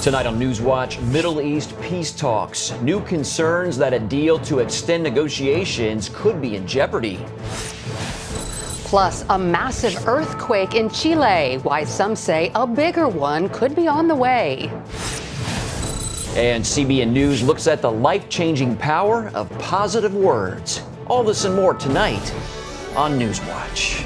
Tonight on NewsWatch, Middle East peace talks. New concerns that a deal to extend negotiations could be in jeopardy. Plus, a massive earthquake in Chile. Why some say a bigger one could be on the way. And CBN News looks at the life-changing power of positive words. All this and more tonight on NewsWatch.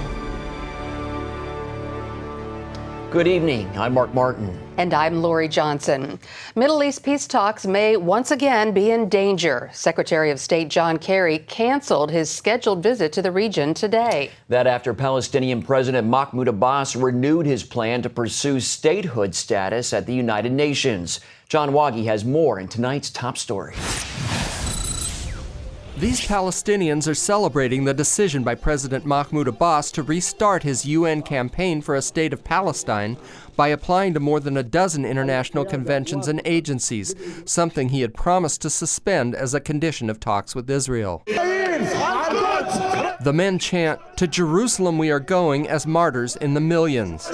Good evening. I'm Mark Martin. And I'm Lori Johnson. Middle East peace talks may once again be in danger. Secretary of State John Kerry canceled his scheduled visit to the region today. That after Palestinian President Mahmoud Abbas renewed his plan to pursue statehood status at the United Nations. John Waggy has more in tonight's top story. These Palestinians are celebrating the decision by President Mahmoud Abbas to restart his UN campaign for a state of Palestine by applying to more than a dozen international conventions and agencies, something he had promised to suspend as a condition of talks with Israel. The men chant, "To Jerusalem we are going," as martyrs in the millions.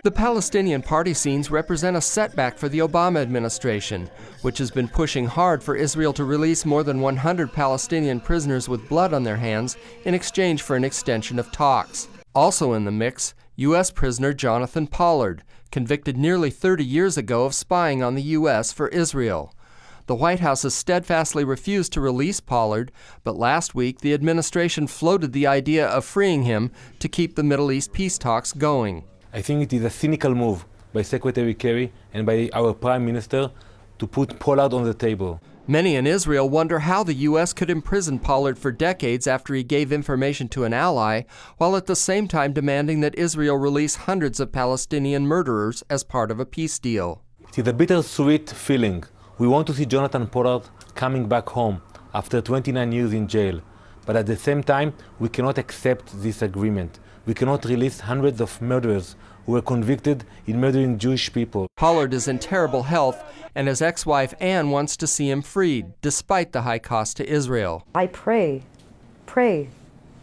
The Palestinian party scenes represent a setback for the Obama administration, which has been pushing hard for Israel to release more than 100 Palestinian prisoners with blood on their hands in exchange for an extension of talks. Also in the mix, U.S. prisoner Jonathan Pollard, convicted nearly 30 years ago of spying on the U.S. for Israel. The White House has steadfastly refused to release Pollard, but last week the administration floated the idea of freeing him to keep the Middle East peace talks going. I think it is a cynical move by Secretary Kerry and by our Prime Minister to put Pollard on the table. Many in Israel wonder how the U.S. could imprison Pollard for decades after he gave information to an ally, while at the same time demanding that Israel release hundreds of Palestinian murderers as part of a peace deal. It is a bittersweet feeling. We want to see Jonathan Pollard coming back home after 29 years in jail. But at the same time, we cannot accept this agreement. We cannot release hundreds of murderers who were convicted in murdering Jewish people. Pollard is in terrible health, and his ex-wife Anne wants to see him freed, despite the high cost to Israel. I pray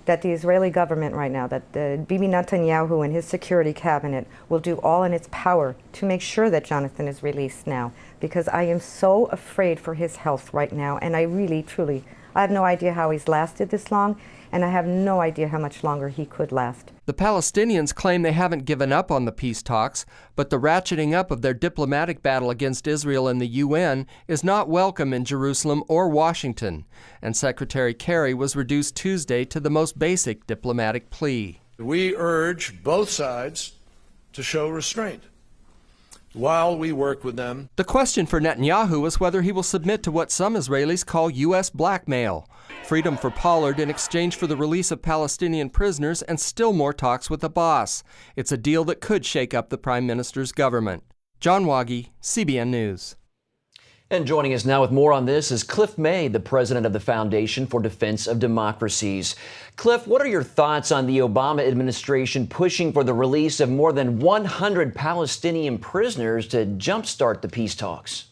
that the Israeli government right now, that Bibi Netanyahu and his security cabinet will do all in its power to make sure that Jonathan is released now, because I am so afraid for his health right now, and I really, truly, I have no idea how he's lasted this long, and I have no idea how much longer he could last. The Palestinians claim they haven't given up on the peace talks, but the ratcheting up of their diplomatic battle against Israel in the UN is not welcome in Jerusalem or Washington, and Secretary Kerry was reduced Tuesday to the most basic diplomatic plea. We urge both sides to show restraint while we work with them. The question for Netanyahu is whether he will submit to what some Israelis call U.S. blackmail. Freedom for Pollard in exchange for the release of Palestinian prisoners and still more talks with Abbas. It's a deal that could shake up the Prime Minister's government. John Waggy, CBN News. And joining us now with more on this is Cliff May, the president of the Foundation for Defense of Democracies. Cliff, what are your thoughts on the Obama administration pushing for the release of more than 100 Palestinian prisoners to jumpstart the peace talks?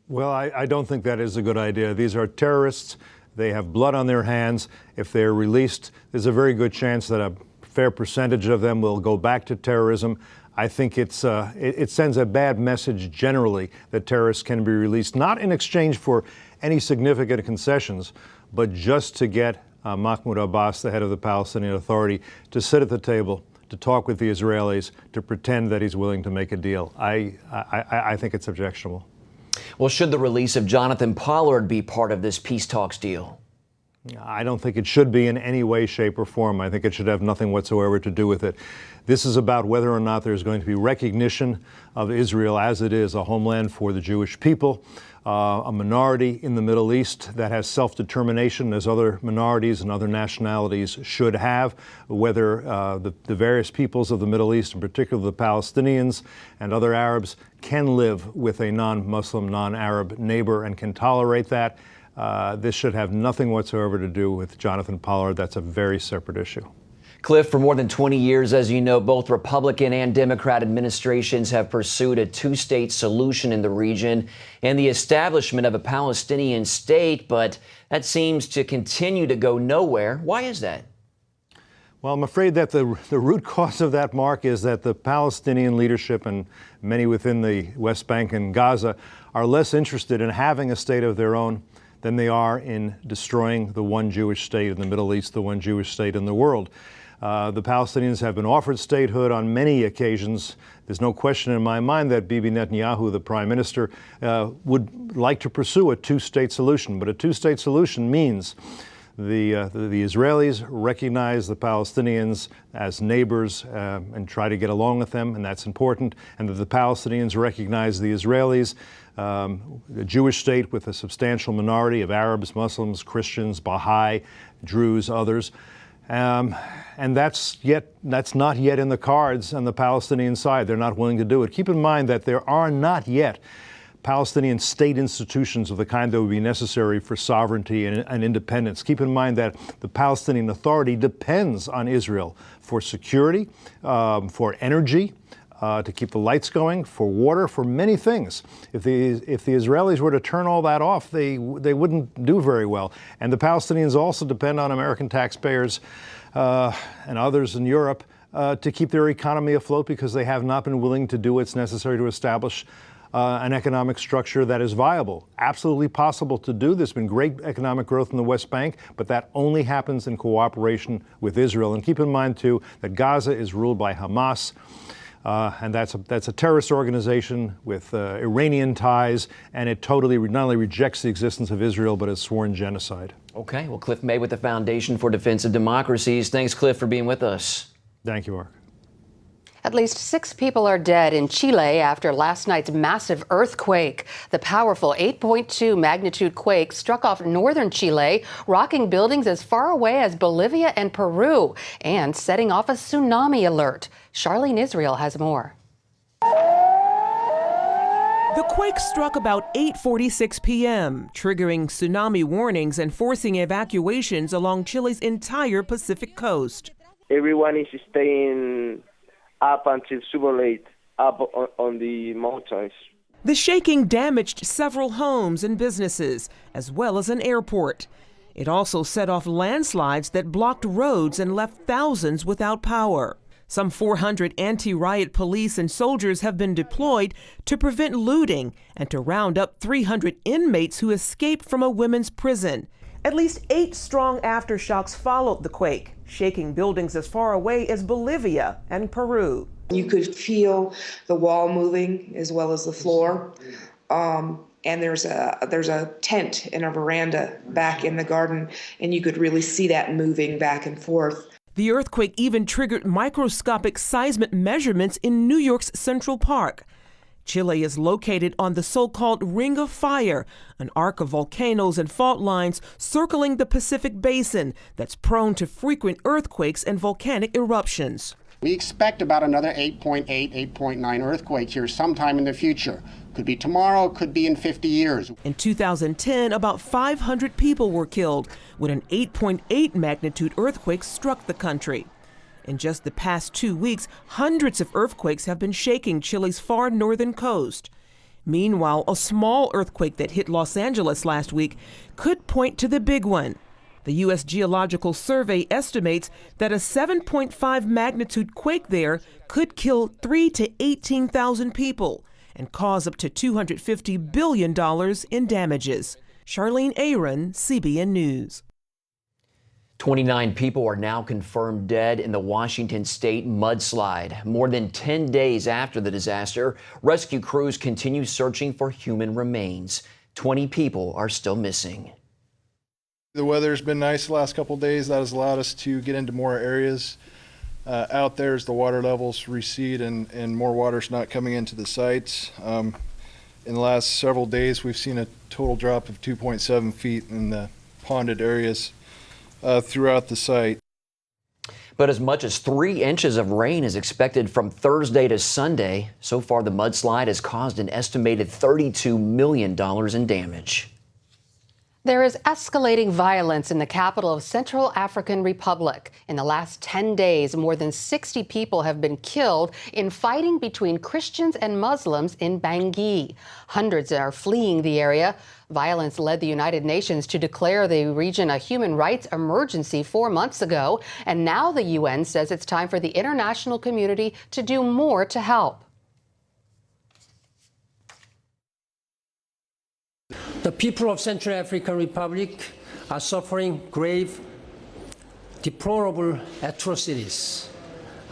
Well, I don't think that is a good idea. These are terrorists. They have blood on their hands. If they're released, there's a very good chance that a fair percentage of them will go back to terrorism. I think it sends a bad message generally that terrorists can be released, not in exchange for any significant concessions, but just to get Mahmoud Abbas, the head of the Palestinian Authority, to sit at the table, to talk with the Israelis, to pretend that he's willing to make a deal. I think it's objectionable. Well, should the release of Jonathan Pollard be part of this peace talks deal? I don't think it should be in any way, shape, or form. I think it should have nothing whatsoever to do with it. This is about whether or not there's going to be recognition of Israel as it is, a homeland for the Jewish people, a minority in the Middle East that has self-determination as other minorities and other nationalities should have, whether the various peoples of the Middle East, in particular the Palestinians and other Arabs, can live with a non-Muslim, non-Arab neighbor and can tolerate that. This should have nothing whatsoever to do with Jonathan Pollard. That's a very separate issue. Cliff, for more than 20 years, as you know, both Republican and Democrat administrations have pursued a two-state solution in the region and the establishment of a Palestinian state, but that seems to continue to go nowhere. Why is that? Well, I'm afraid that the root cause of that, Mark, is that the Palestinian leadership and many within the West Bank and Gaza are less interested in having a state of their own than they are in destroying the one Jewish state in the Middle East, the one Jewish state in the world. The Palestinians have been offered statehood on many occasions. There's no question in my mind that Bibi Netanyahu, the prime minister, would like to pursue a two-state solution. But a two-state solution means the Israelis recognize the Palestinians as neighbors and try to get along with them, and that's important, and that the Palestinians recognize the Israelis, a Jewish state with a substantial minority of Arabs, Muslims, Christians, Baha'i, Druze, others. And that's not yet in the cards on the Palestinian side. They're not willing to do it. Keep in mind that there are not yet Palestinian state institutions of the kind that would be necessary for sovereignty and independence. Keep in mind that the Palestinian Authority depends on Israel for security, for energy, to keep the lights going, for water, for many things. If the Israelis were to turn all that off, they wouldn't do very well. And the Palestinians also depend on American taxpayers and others in Europe to keep their economy afloat, because they have not been willing to do what's necessary to establish an economic structure that is viable. Absolutely possible to do. There's been great economic growth in the West Bank, but that only happens in cooperation with Israel. And keep in mind, too, that Gaza is ruled by Hamas. And that's a terrorist organization with Iranian ties, and it totally not only rejects the existence of Israel, but has sworn genocide. Okay, well, Cliff May with the Foundation for Defense of Democracies. Thanks, Cliff, for being with us. Thank you, Mark. At least 6 people are dead in Chile after last night's massive earthquake. The powerful 8.2 magnitude quake struck off northern Chile, rocking buildings as far away as Bolivia and Peru, and setting off a tsunami alert. Charlene Israel has more. The quake struck about 8:46 p.m., triggering tsunami warnings and forcing evacuations along Chile's entire Pacific coast. Everyone is staying up until super late, up on the mountains. The shaking damaged several homes and businesses, as well as an airport. It also set off landslides that blocked roads and left thousands without power. Some 400 anti-riot police and soldiers have been deployed to prevent looting and to round up 300 inmates who escaped from a women's prison. At least 8 strong aftershocks followed the quake, shaking buildings as far away as Bolivia and Peru. You could feel the wall moving as well as the floor. And there's a tent in a veranda back in the garden, and you could really see that moving back and forth. The earthquake even triggered microscopic seismic measurements in New York's Central Park. Chile is located on the so-called Ring of Fire, an arc of volcanoes and fault lines circling the Pacific Basin that's prone to frequent earthquakes and volcanic eruptions. We expect about another 8.8, 8.9 earthquake here sometime in the future. Could be tomorrow, could be in 50 years. In 2010, about 500 people were killed when an 8.8 magnitude earthquake struck the country. In just the past 2 weeks, hundreds of earthquakes have been shaking Chile's far northern coast. Meanwhile, a small earthquake that hit Los Angeles last week could point to the big one. The U.S. Geological Survey estimates that a 7.5 magnitude quake there could kill 3,000 to 18,000 people and cause up to $250 billion in damages. Charlene Aaron, CBN News. 29 people are now confirmed dead in the Washington state mudslide. More than 10 days after the disaster, rescue crews continue searching for human remains. 20 people are still missing. The weather's been nice the last couple of days. That has allowed us to get into more areas out there as the water levels recede and more water's not coming into the sites. In the last several days, we've seen a total drop of 2.7 feet in the ponded areas throughout the site. But as much as 3 inches of rain is expected from Thursday to Sunday. So far, the mudslide has caused an estimated $32 million in damage. There is escalating violence in the capital of Central African Republic. In the last 10 days, more than 60 people have been killed in fighting between Christians and Muslims in Bangui. Hundreds are fleeing the area. Violence led the United Nations to declare the region a human rights emergency 4 months ago. And now the UN says it's time for the international community to do more to help. The people of Central African Republic are suffering grave, deplorable atrocities.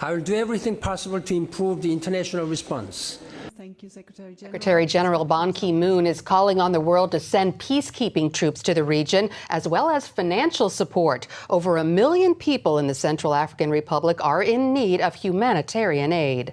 I will do everything possible to improve the international response. Thank you, Secretary General. Secretary General Ban Ki-moon is calling on the world to send peacekeeping troops to the region, as well as financial support. Over 1 million people in the Central African Republic are in need of humanitarian aid.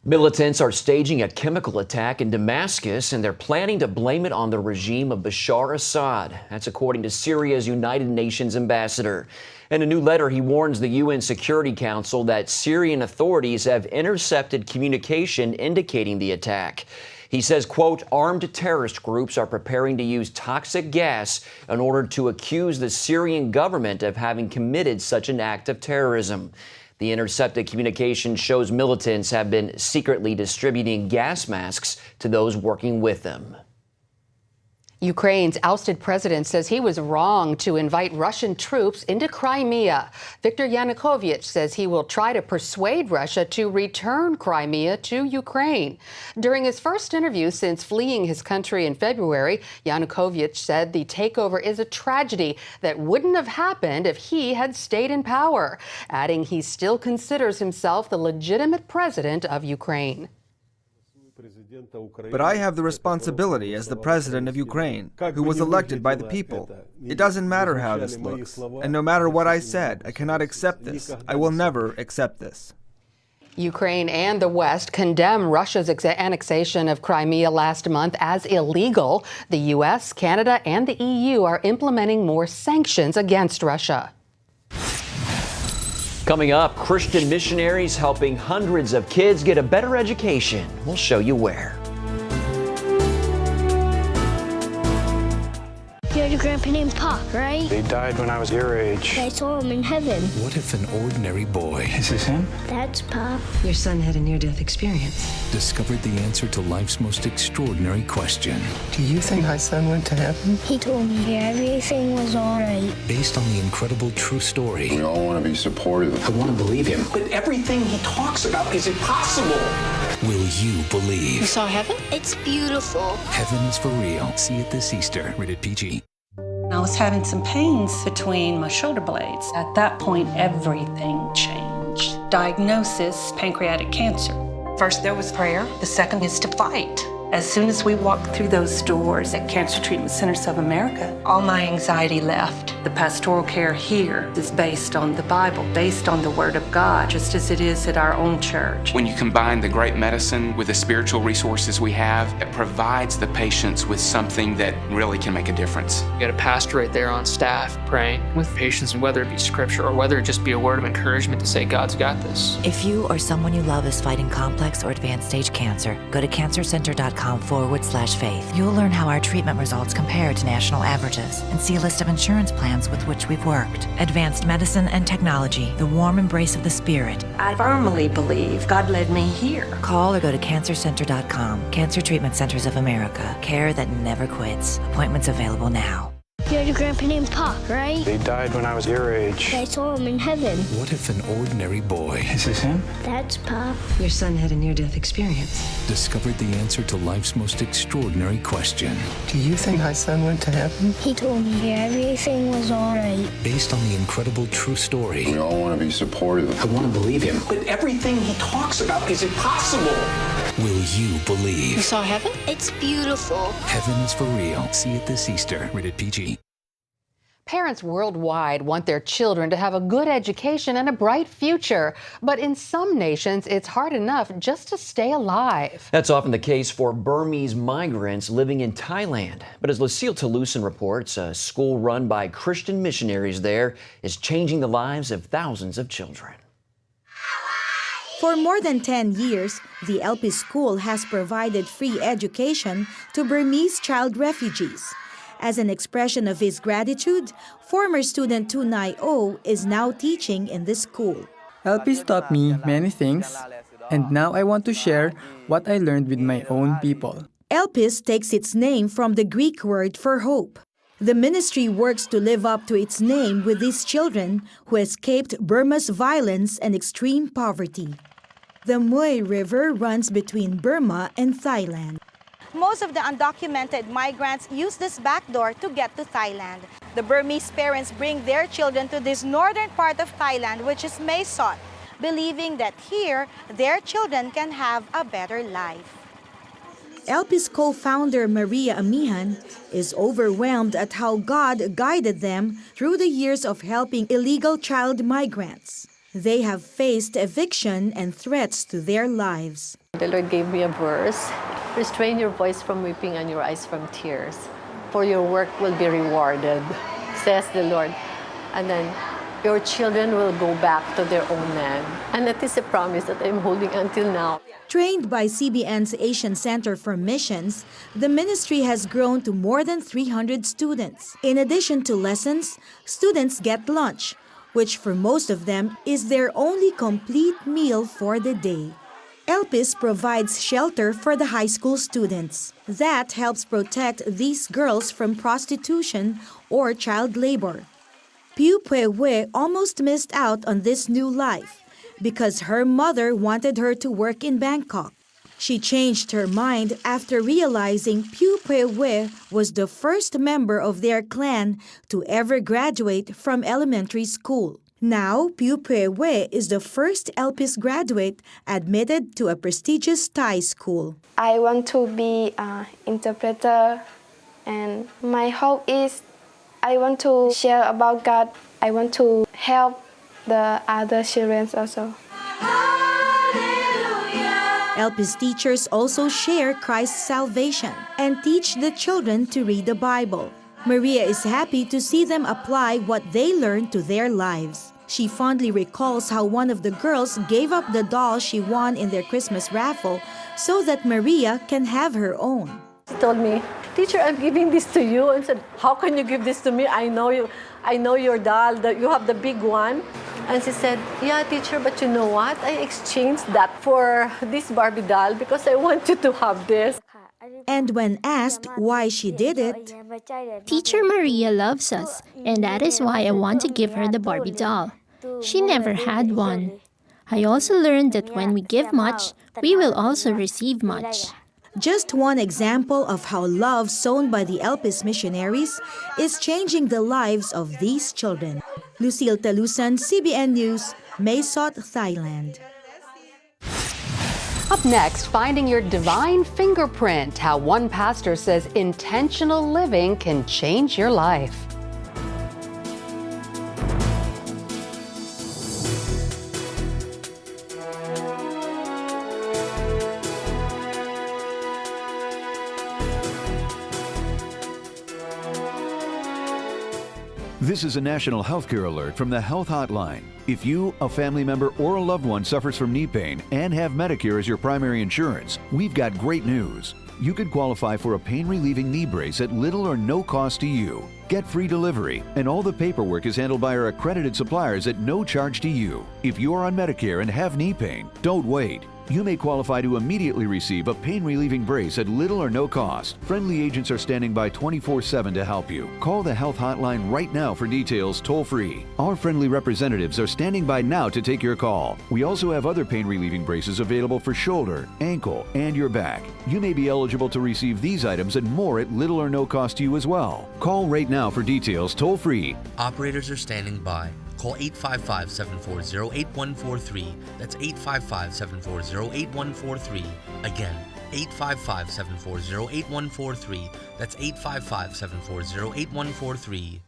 Militants are staging a chemical attack in Damascus, and they're planning to blame it on the regime of Bashar Assad. That's according to Syria's United Nations ambassador. In a new letter, he warns the UN Security Council that Syrian authorities have intercepted communication indicating the attack. He says, quote, armed terrorist groups are preparing to use toxic gas in order to accuse the Syrian government of having committed such an act of terrorism. The intercepted communication shows militants have been secretly distributing gas masks to those working with them. Ukraine's ousted president says he was wrong to invite Russian troops into Crimea. Viktor Yanukovych says he will try to persuade Russia to return Crimea to Ukraine. During his first interview since fleeing his country in February, Yanukovych said the takeover is a tragedy that wouldn't have happened if he had stayed in power, adding he still considers himself the legitimate president of Ukraine. But I have the responsibility as the president of Ukraine, who was elected by the people. It doesn't matter how this looks. And no matter what I said, I cannot accept this. I will never accept this. Ukraine and the West condemn Russia's annexation of Crimea last month as illegal. The U.S., Canada, and the EU are implementing more sanctions against Russia. Coming up, Christian missionaries helping hundreds of kids get a better education. We'll show you where. You had a grandpa named Pop, right? He died when I was your age. I saw him in heaven. What if an ordinary boy? Is this him? That's Pop. Your son had a near-death experience. Discovered the answer to life's most extraordinary question. Do you think my son went to heaven? He told me everything was all right. Based on the incredible true story. We all want to be supportive. I want to believe him. But everything he talks about is impossible. Will you believe? You saw heaven? It's beautiful. Heaven is for real. See it this Easter. Rated PG. I was having some pains between my shoulder blades. At that point, everything changed. Diagnosis, pancreatic cancer. First, there was prayer. The second is to fight. As soon as we walked through those doors at Cancer Treatment Centers of America, all my anxiety left. The pastoral care here is based on the Bible, based on the Word of God, just as it is at our own church. When you combine the great medicine with the spiritual resources we have, it provides the patients with something that really can make a difference. You got a pastor right there on staff praying with patients, whether it be scripture or whether it just be a word of encouragement to say, God's got this. If you or someone you love is fighting complex or advanced stage cancer, go to cancercenter.com/faith. You'll learn how our treatment results compare to national averages and see a list of insurance plans with which we've worked. Advanced medicine and technology, the warm embrace of the spirit. I firmly believe God led me here. Call or go to cancercenter.com. Cancer Treatment Centers of America. Care that never quits. Appointments available now. You had a grandpa named Pop, right? He died when I was your age. I saw him in heaven. What if an ordinary boy? Is this him? That's Pop. Your son had a near-death experience. Discovered the answer to life's most extraordinary question. Do you think my son went to heaven? He told me everything was all right. Based on the incredible true story. We all want to be supportive. I want to believe him. But everything he talks about is impossible. Will you believe? You saw heaven? It's beautiful. Heaven is for real. See it this Easter. Rated PG. Parents worldwide want their children to have a good education and a bright future. But in some nations, it's hard enough just to stay alive. That's often the case for Burmese migrants living in Thailand. But as Lucille Toulousan reports, a school run by Christian missionaries there is changing the lives of thousands of children. For more than 10 years, the LP school has provided free education to Burmese child refugees. As an expression of his gratitude, former student Tunay O is now teaching in this school. LPs taught me many things, and now I want to share what I learned with my own people. LPIS takes its name from the Greek word for hope. The ministry works to live up to its name with these children who escaped Burma's violence and extreme poverty. The Mui River runs between Burma and Thailand. Most of the undocumented migrants use this back door to get to Thailand. The Burmese parents bring their children to this northern part of Thailand, which is Mideast, believing that here their children can have a better life. LPIS co-founder Maria Amihan is overwhelmed at how God guided them through the years of helping illegal child migrants. They have faced eviction and threats to their lives. The Lord gave me a verse, restrain your voice from weeping and your eyes from tears, for your work will be rewarded, says the Lord. And then your children will go back to their own land. And that is a promise that I'm holding until now. Trained by CBN's Asian Center for Missions, the ministry has grown to more than 300 students. In addition to lessons, students get lunch, which for most of them is their only complete meal for the day. LPIS provides shelter for the high school students. That helps protect these girls from prostitution or child labor. Piu Pue almost missed out on this new life because her mother wanted her to work in Bangkok. She changed her mind after realizing Piu Pue was the first member of their clan to ever graduate from elementary school. Now, Piu Pue is the first LPIS graduate admitted to a prestigious Thai school. I want to be an interpreter, and my hope is I want to share about God. I want to help the other children also. LPIS teachers also share Christ's salvation and teach the children to read the Bible. Maria is happy to see them apply what they learned to their lives. She fondly recalls how one of the girls gave up the doll she won in their Christmas raffle so that Maria can have her own. She told me, "Teacher, I'm giving this to you." And said, "How can you give this to me? I know your doll, you have the big one." And she said, "Yeah, teacher, but you know what? I exchanged that for this Barbie doll because I want you to have this." And when asked why she did it, Teacher Maria loves us, and that is why I want to give her the Barbie doll. She never had one. I also learned that when we give much, we will also receive much. Just one example of how love sown by the LPIS missionaries is changing the lives of these children. Lucille Talusan, CBN News, Mideast, Thailand. Up next, finding your divine fingerprint, how one pastor says intentional living can change your life. This is a national healthcare alert from the Health Hotline. If you, a family member, or a loved one suffers from knee pain and have Medicare as your primary insurance, we've got great news. You could qualify for a pain-relieving knee brace at little or no cost to you. Get free delivery, and all the paperwork is handled by our accredited suppliers at no charge to you. If you're on Medicare and have knee pain, don't wait. You may qualify to immediately receive a pain-relieving brace at little or no cost. Friendly agents are standing by 24/7 to help you. Call the Health Hotline right now for details toll-free. Our friendly representatives are standing by now to take your call. We also have other pain-relieving braces available for shoulder, ankle, and your back. You may be eligible to receive these items and more at little or no cost to you as well. Call right now for details toll-free. Operators are standing by. Call 855-740-8143. That's 855-740-8143. Again, 855-740-8143. That's 855-740-8143.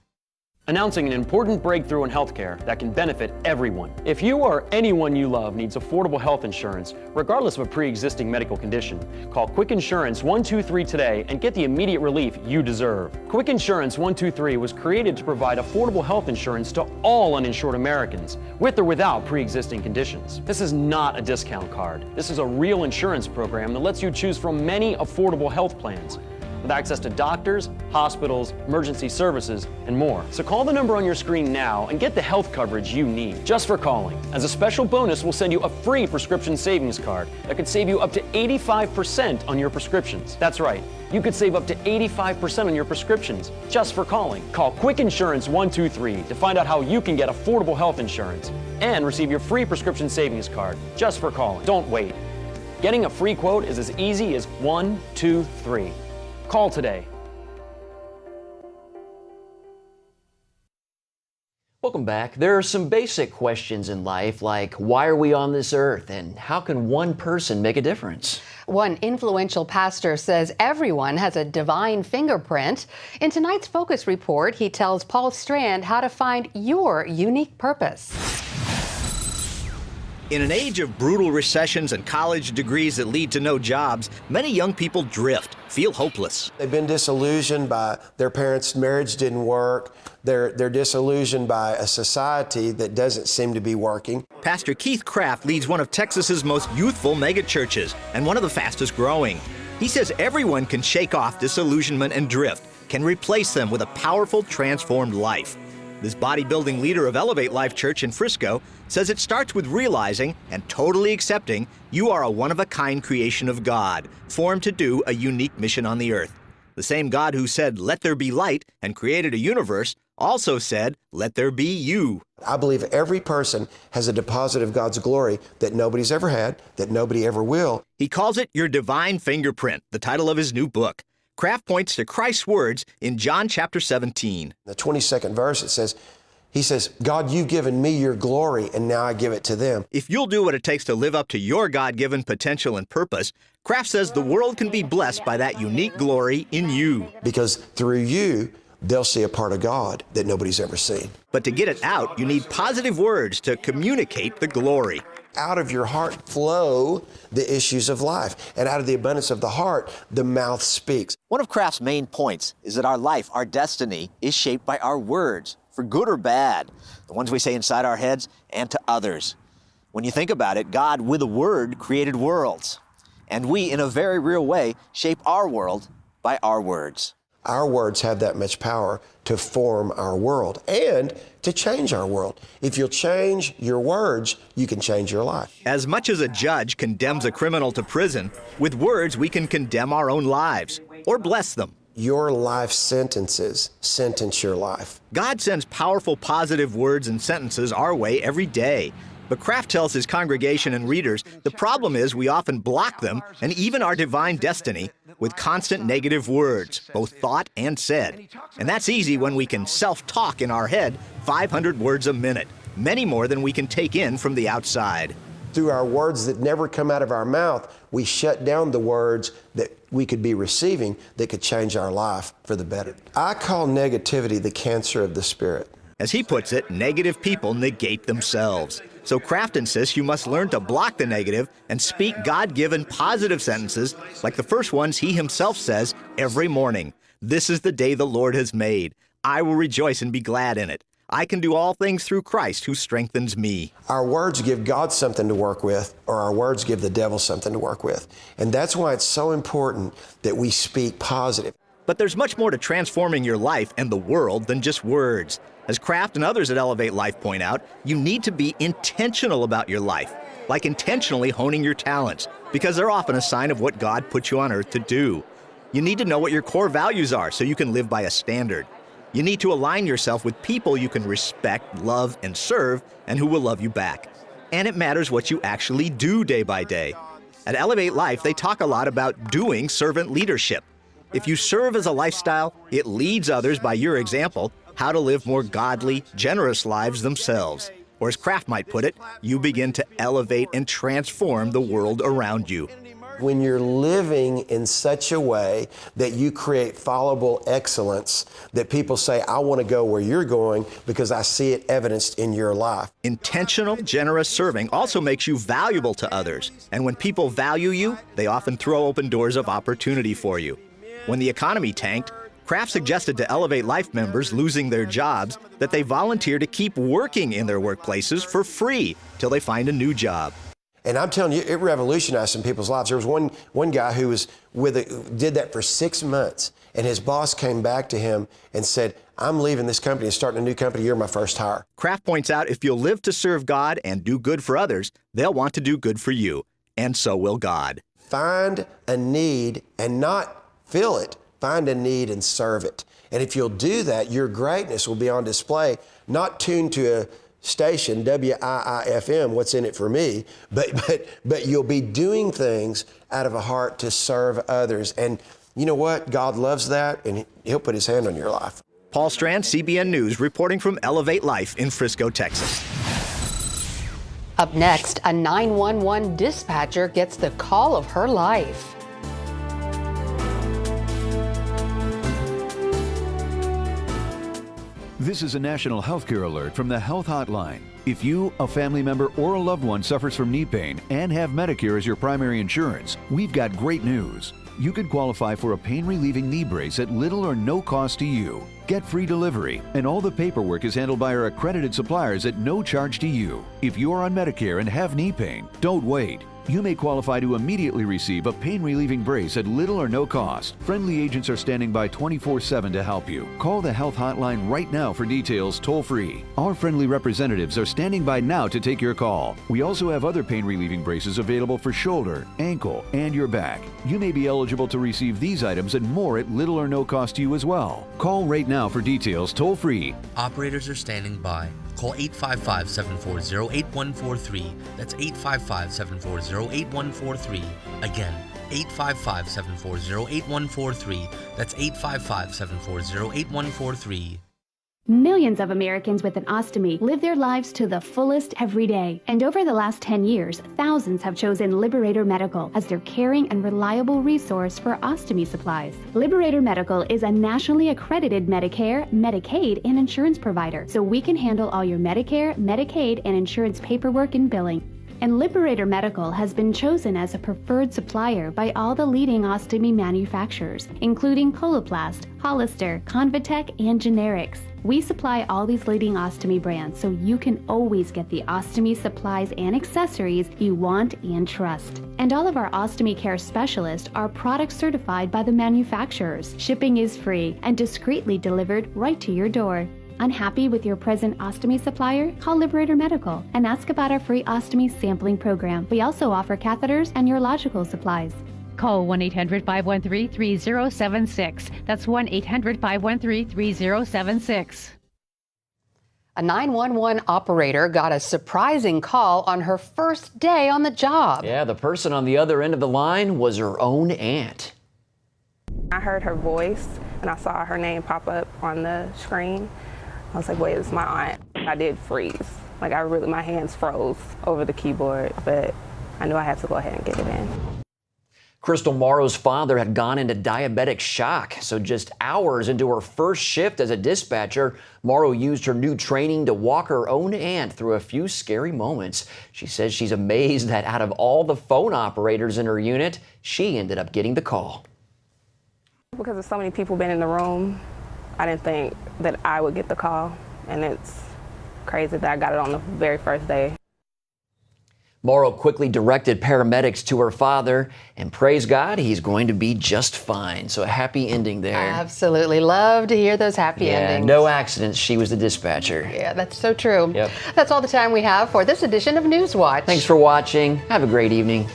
Announcing an important breakthrough in healthcare that can benefit everyone. If you or anyone you love needs affordable health insurance, regardless of a pre-existing medical condition, call Quick Insurance 123 today and get the immediate relief you deserve. Quick Insurance 123 was created to provide affordable health insurance to all uninsured Americans, with or without pre-existing conditions. This is not a discount card. This is a real insurance program that lets you choose from many affordable health plans. with access to doctors, hospitals, emergency services, and more. So call the number on your screen now and get the health coverage you need just for calling. As a special bonus, we'll send you a free prescription savings card that could save you up to 85% on your prescriptions. That's right. You could save up to 85% on your prescriptions just for calling. Call Quick Insurance 123 to find out how you can get affordable health insurance and receive your free prescription savings card just for calling. Don't wait. Getting a free quote is as easy as 1, 2, 3. Call today. Welcome back. There are some basic questions in life like why are we on this earth and how can one person make a difference? One influential pastor says everyone has a divine fingerprint. In tonight's Focus Report, he tells Paul Strand how to find your unique purpose. In an age of brutal recessions and college degrees that lead to no jobs, many young people drift, feel hopeless. They've been disillusioned by their parents' marriage didn't work. They're disillusioned by a society that doesn't seem to be working. Pastor Keith Kraft leads one of Texas's most youthful megachurches and one of the fastest growing. He says everyone can shake off disillusionment and drift, can replace them with a powerful, transformed life. This bodybuilding leader of Elevate Life Church in Frisco says it starts with realizing and totally accepting you are a one-of-a-kind creation of God, formed to do a unique mission on the earth. The same God who said, "Let there be light," and created a universe, also said, "Let there be you." I believe every person has a deposit of God's glory that nobody's ever had, that nobody ever will. He calls it Your Divine Fingerprint, the title of his new book. Kraft points to Christ's words in John chapter 17. The 22nd verse, he says, "God, you've given me your glory, and now I give it to them." If you'll do what it takes to live up to your God-given potential and purpose, Kraft says the world can be blessed by that unique glory in you. Because through you, they'll see a part of God that nobody's ever seen. But to get it out, you need positive words to communicate the glory. Out of your heart flow the issues of life, and out of the abundance of the heart, the mouth speaks. One of Kraft's main points is that our life, our destiny, is shaped by our words, for good or bad, the ones we say inside our heads and to others. When you think about it, God, with a word, created worlds. And we, in a very real way, shape our world by our words. Our words have that much power to form our world and to change our world. If you'll change your words, you can change your life. As much as a judge condemns a criminal to prison, with words we can condemn our own lives or bless them. Your life sentences sentence your life. God sends powerful positive words and sentences our way every day. But Kraft tells his congregation and readers the problem is we often block them and even our divine destiny with constant negative words, both thought and said. And that's easy when we can self-talk in our head 500 words a minute, many more than we can take in from the outside. Through our words that never come out of our mouth, we shut down the words that we could be receiving that could change our life for the better. I call negativity the cancer of the spirit. As he puts it, negative people negate themselves. So Kraft insists you must learn to block the negative and speak God-given positive sentences like the first ones he himself says every morning. This is the day the Lord has made. I will rejoice and be glad in it. I can do all things through Christ who strengthens me. Our words give God something to work with, or our words give the devil something to work with. And that's why it's so important that we speak positive. But there's much more to transforming your life and the world than just words. As Kraft and others at Elevate Life point out, you need to be intentional about your life, like intentionally honing your talents, because they're often a sign of what God put you on earth to do. You need to know what your core values are so you can live by a standard. You need to align yourself with people you can respect, love, and serve, and who will love you back. And it matters what you actually do day by day. At Elevate Life, they talk a lot about doing servant leadership. If you serve as a lifestyle, it leads others by your example how to live more godly, generous lives themselves. Or as Kraft might put it, you begin to elevate and transform the world around you. When you're living in such a way that you create followable excellence, that people say, I want to go where you're going because I see it evidenced in your life. Intentional, generous serving also makes you valuable to others. And when people value you, they often throw open doors of opportunity for you. When the economy tanked, Kraft suggested to Elevate Life members losing their jobs that they volunteer to keep working in their workplaces for free till they find a new job. And I'm telling you, it revolutionized some people's lives. There was one guy who was did that for 6 months, and his boss came back to him and said, I'm leaving this company and starting a new company. You're my first hire. Kraft points out if you'll live to serve God and do good for others, they'll want to do good for you. And so will God. Find a need and not fill it. Find a need and serve it. And if you'll do that, your greatness will be on display, not tuned to a station, WIIFM, what's in it for me, but you'll be doing things out of a heart to serve others. And you know what? God loves that, and He'll put His hand on your life. Paul Strand, CBN News, reporting from Elevate Life in Frisco, Texas. Up next, a 911 dispatcher gets the call of her life. This is a national healthcare alert from the Health Hotline. If you, a family member, or a loved one suffers from knee pain and have Medicare as your primary insurance, we've got great news. You could qualify for a pain-relieving knee brace at little or no cost to you. Get free delivery, and all the paperwork is handled by our accredited suppliers at no charge to you. If you're on Medicare and have knee pain, don't wait. You may qualify to immediately receive a pain-relieving brace at little or no cost. Friendly agents are standing by 24/7 to help you. Call the Health Hotline right now for details toll-free. Our friendly representatives are standing by now to take your call. We also have other pain-relieving braces available for shoulder, ankle, and your back. You may be eligible to receive these items and more at little or no cost to you as well. Call right now for details toll-free. Operators are standing by. Call 855-740-8143. That's 855-740-8143. Again, 855-740-8143. That's 855-740-8143. Millions of Americans with an ostomy live their lives to the fullest every day. And over the last 10 years, thousands have chosen Liberator Medical as their caring and reliable resource for ostomy supplies. Liberator Medical is a nationally accredited Medicare, Medicaid, and insurance provider, so we can handle all your Medicare, Medicaid, and insurance paperwork and billing. And Liberator Medical has been chosen as a preferred supplier by all the leading ostomy manufacturers, including Coloplast, Hollister, Convatec, and Generics. We supply all these leading ostomy brands, so you can always get the ostomy supplies and accessories you want and trust. And all of our ostomy care specialists are product certified by the manufacturers. Shipping is free and discreetly delivered right to your door. Unhappy with your present ostomy supplier? Call Liberator Medical and ask about our free ostomy sampling program. We also offer catheters and urological supplies. Call 1-800-513-3076. That's 1-800-513-3076. A 911 operator got a surprising call on her first day on the job. Yeah, the person on the other end of the line was her own aunt. I heard her voice and I saw her name pop up on the screen. I was like, wait, it's my aunt. I did freeze. Like my hands froze over the keyboard, but I knew I had to go ahead and get it in. Crystal Morrow's father had gone into diabetic shock, so just hours into her first shift as a dispatcher, Morrow used her new training to walk her own aunt through a few scary moments. She says she's amazed that out of all the phone operators in her unit, she ended up getting the call. Because there's so many people been in the room, I didn't think that I would get the call, and it's crazy that I got it on the very first day. Morrow quickly directed paramedics to her father, and praise God, he's going to be just fine. So a happy ending there. Absolutely. Love to hear those happy endings. No accidents. She was the dispatcher. Yeah, that's so true. Yep. That's all the time we have for this edition of NewsWatch. Thanks for watching. Have a great evening.